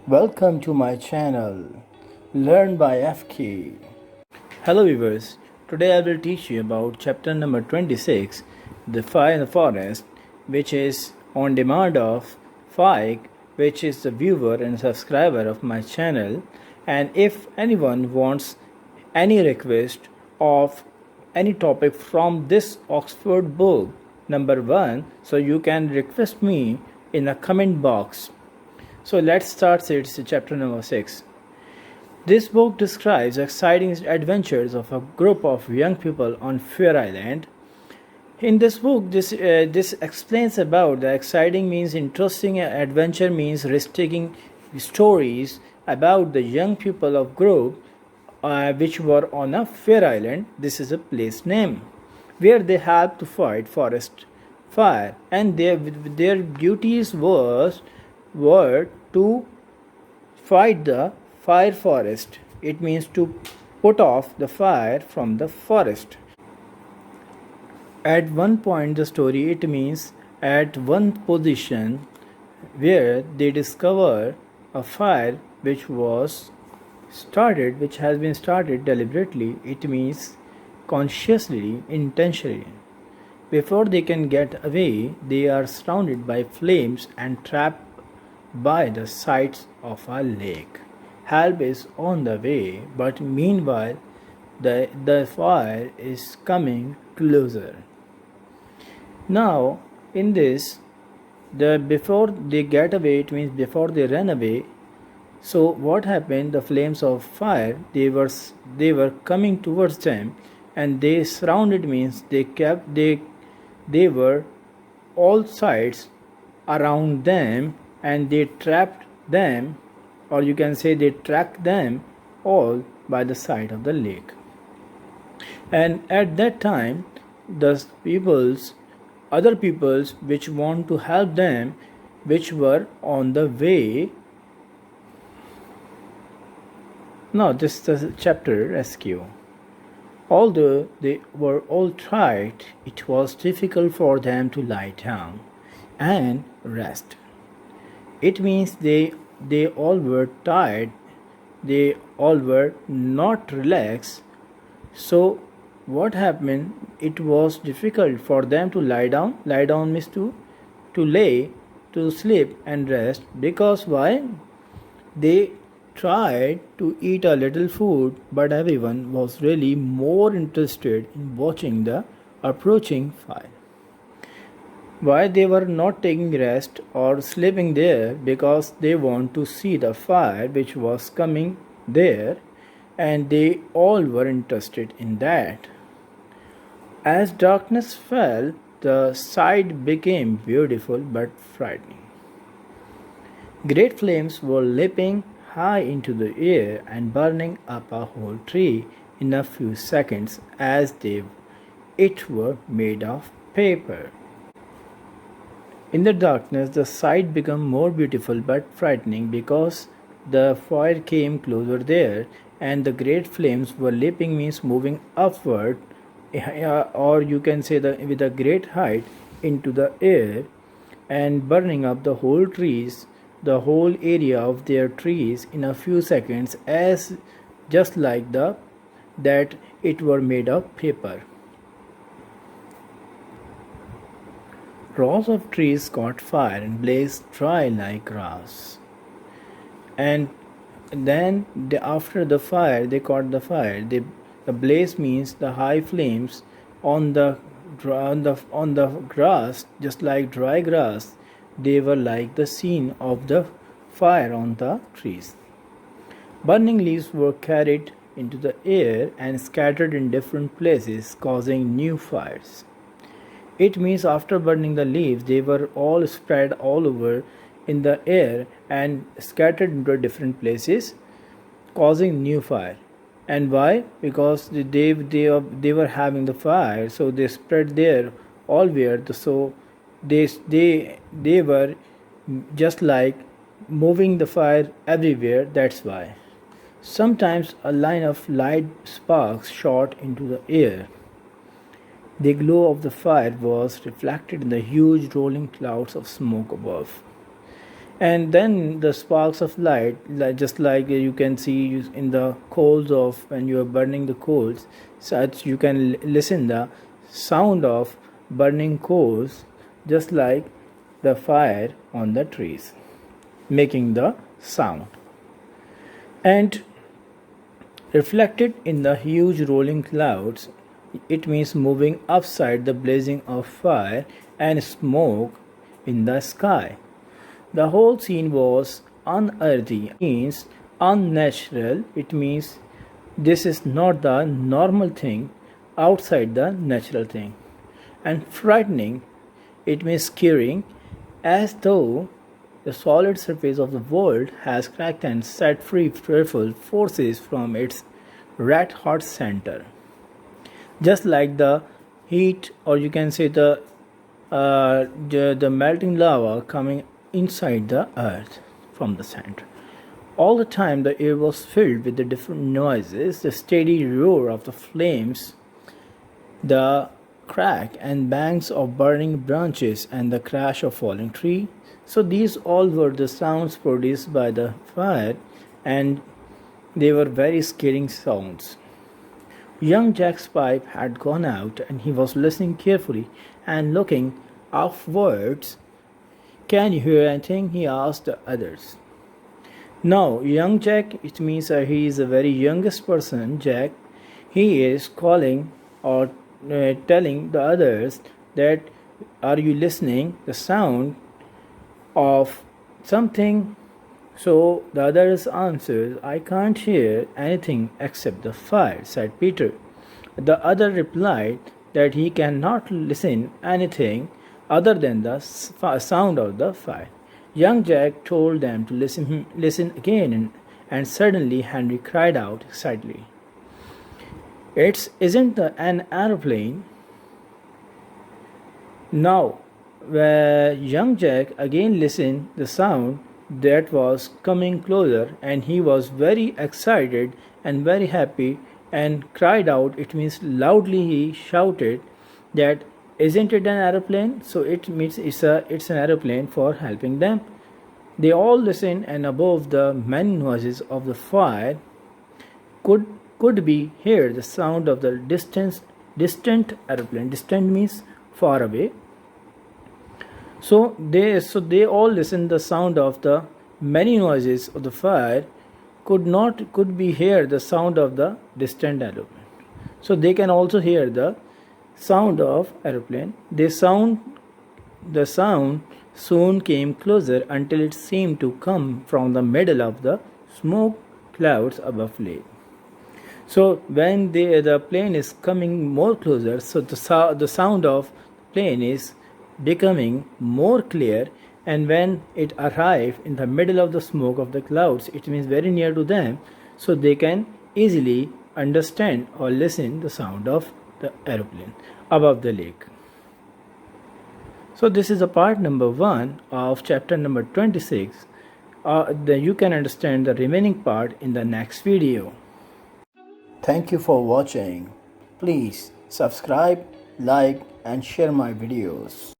Welcome to my channel, Learn by FK. Hello viewers, today I will teach you about chapter number 26, The Fire in the Forest, which is on demand of Fike, which is the viewer and subscriber of my channel. And if anyone wants any request of any topic from this Oxford book number 1, so you can request me in the comment box. So let's start it's chapter number 6. This book describes exciting adventures of a group of young people on Fair Island. In this book, this explains about the exciting means interesting, adventure means risk-taking stories about the young people of group which were on a Fair Island. This is a place name where they helped to fight forest fire, and their duties were to fight the fire forest. It means to put off the fire from the forest. At one point the story, it means at one position where they discover a fire which has been started deliberately. It means consciously, intentionally. Before they can get away, they are surrounded by flames and trapped by the sides of a lake. Help is on the way, but meanwhile the fire is coming closer. Now in this, before they get away, it means before they run away. So what happened? The flames of fire, they were coming towards them, and they surrounded, means they were all sides around them, and they trapped them, or you can say they tracked them all by the side of the lake. And at that time, the other peoples which want to help them, which were on the way. Now this is the chapter rescue. Although they were all tried, it was difficult for them to lie down and rest. It means they all were tired, they all were not relaxed. So what happened? It was difficult for them to lie down. Lie down means to lay, to sleep and rest. Because why? They tried to eat a little food, but everyone was really more interested in watching the approaching fire. Why they were not taking rest or sleeping there? Because they want to see the fire which was coming there, and they all were interested in that. As darkness fell, the sight became beautiful but frightening. Great flames were leaping high into the air and burning up a whole tree in a few seconds, as if it were made of paper. In the darkness, the sight became more beautiful but frightening, because the fire came closer there, and the great flames were leaping, means moving upward, or you can say with a great height into the air, and burning up the whole trees, the whole area of their trees in a few seconds, as just like that it were made of paper. Rows of trees caught fire and blazed dry like grass. And then after the fire, they caught the fire. The blaze means the high flames on the grass, just like dry grass. They were like the scene of the fire on the trees. Burning leaves were carried into the air and scattered in different places, causing new fires. It means after burning the leaves, they were all spread all over in the air and scattered into different places, causing new fire. And why? Because they were having the fire, so they spread there all where. So they were just like moving the fire everywhere. That's why. Sometimes a line of light sparks shot into the air. The glow of the fire was reflected in the huge rolling clouds of smoke above. And then the sparks of light, just like you can see in the coals of when you are burning the coals, such you can listen the sound of burning coals, just like the fire on the trees making the sound. And reflected in the huge rolling clouds, it means moving upside the blazing of fire and smoke in the sky. The whole scene was unearthly, means unnatural. It means this is not the normal thing outside the natural thing. And frightening, it means scaring, as though the solid surface of the world has cracked and set free fearful forces from its red hot center. Just like the heat, or you can say the melting lava coming inside the earth from the center. All the time the air was filled with the different noises, the steady roar of the flames, the crack and bangs of burning branches, and the crash of falling tree. So these all were the sounds produced by the fire, and they were very scaring sounds. Young Jack's pipe had gone out, and he was listening carefully and looking upwards. "Can you hear anything?" he asked the others. "No, young Jack," it means he is the very youngest person, Jack. He is calling or telling the others that, "Are you listening? The sound of something?" So the others answered, "I can't hear anything except the fire," said Peter. The other replied that he cannot listen anything other than the sound of the fire. Young Jack told them to listen again, and suddenly Henry cried out excitedly, Isn't an aeroplane?" Now, where young Jack again listened the sound that was coming closer, and he was very excited and very happy and cried out. It means loudly he shouted that, "Isn't it an aeroplane?" So it means it's an aeroplane for helping them. They all listened, and above the many noises of the fire could be heard the sound of the distant aeroplane. Distant means far away. So they all listened the sound of the many noises of the fire could be hear the sound of the distant aeroplane. So they can also hear the sound of aeroplane. The sound soon came closer until it seemed to come from the middle of the smoke clouds above lake. So when the plane is coming more closer, so the sound of plane is becoming more clear, and when it arrives in the middle of the smoke of the clouds, it means very near to them, so they can easily understand or listen the sound of the aeroplane above the lake. So this is a part number 1 of chapter number 26. You can understand the remaining part in the next video. Thank you for watching. Please subscribe, like and share my videos.